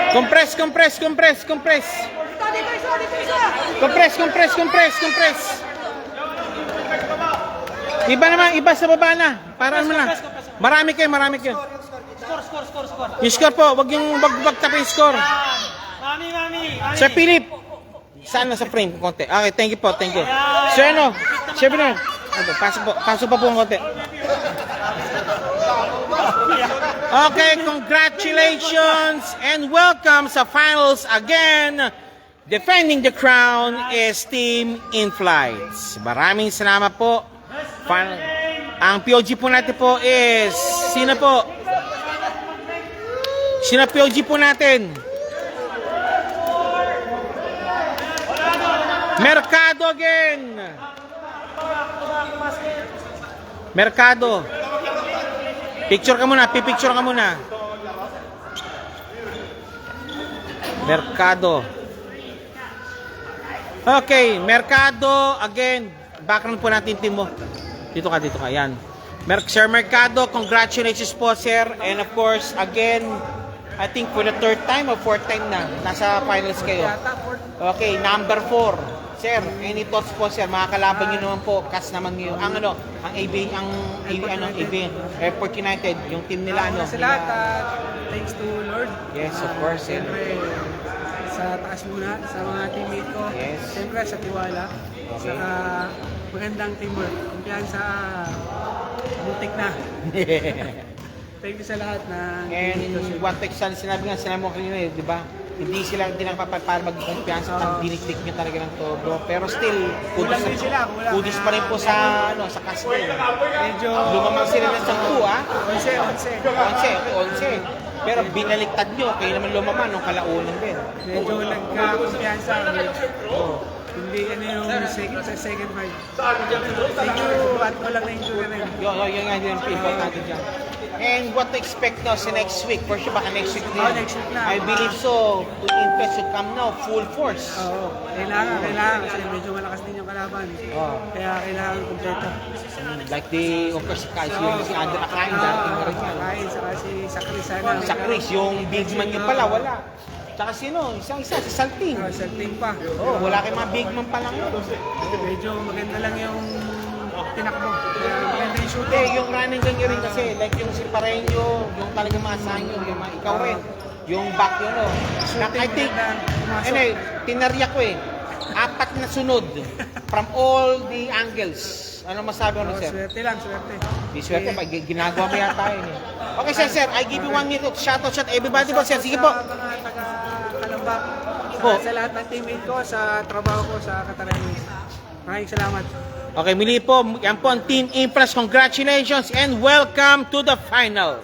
Compress, compress, compress, compress. Compress, compress, compress, compress. Iba naman, iba sa baba na. Para mo na. Marami kayo, marami kayo. Score. Yung score po, wag yung wag yung score. Mami. Sir Philip. Saan na sa frame? Konti. Okay, thank you po, thank you. Sir, ano? Sir, na. Pasok pa po ang konti. Okay, congratulations and welcome sa finals again. Defending the crown is Team In Flights. Maraming salamat po. Ang POG po natin po is sino po? Sino POG po natin? Mercado again. Mercado. Picture ka muna, pipicture ka muna. Mercado. Okay, Mercado again. Background po natin team mo. Dito ka. Yan. Sir Mercado, congratulations po, sir. And of course, again, I think for the third time or fourth time na nasa finals kayo. Okay, number 4. Sir, any thoughts po, sir? Mga kalaban niyo naman po, cast naman niyo. Ang Airport United, yung team nila Sa lahat, thanks to Lord. Yes, of course. Siyempre, sa taas muna, sa mga teammate ko. Yes. Siyempre, sa tiwala. Okay. Saka magandang teamwork. Kumpiyansa, butik na. Thank you sa lahat na And what sinabi mo kanina, di ba? Hindi lang para magkumpiyansa at dinikdik nyo talaga ng todo. Pero still, kudis pa rin po sa castle. Medyo Lumamang sila ng 10, 11. 11. Pero binaliktad nyo, kayo naman lumaman nung kalaunan din. Medyo nagka-kumpiyansa. Hindi yung second fight. Thank you at walang na-injure na rin. Yun nga din ang importante dyan. And what to expect now sa next week? For sure, baka next week din. Next week na. I believe so. To Invest should come now, full force. Oo, kailangan kasi medyo malakas din yung kalaban. Kaya kailangan kumpleto. Like of course, si Andrew Akain, darating na rin yan. Akain, saka si Sakris sana. Sa Chris, yung big man nyo pala, wala. Tsaka sino? Isa, si Salting. Salting pa. Wala kayong mga big man pa lang yun. Medyo maganda lang yung tinakbo. Maganda yung shooting. Hindi, yung running ganyan rin kasi, like yung si Pareño, yung talagang maasahan nyo, yung ikaw rin. Yung back yun, I think, tinarya ko 4 na sunod from all the angles. Ano masabi mo, sir? Swerte lang, swerte. Di swerte, ginagawa mo yata yun Okay, sir, I give you 1 minute. Shout out everybody po, sir. Sige po. Sa mga taga-Kalambak, Po. sa lahat ng teammate ko, sa trabaho ko sa Catarines. Maraming salamat. Okay, muli po, yan po ang Team Impress. Congratulations and welcome to the final.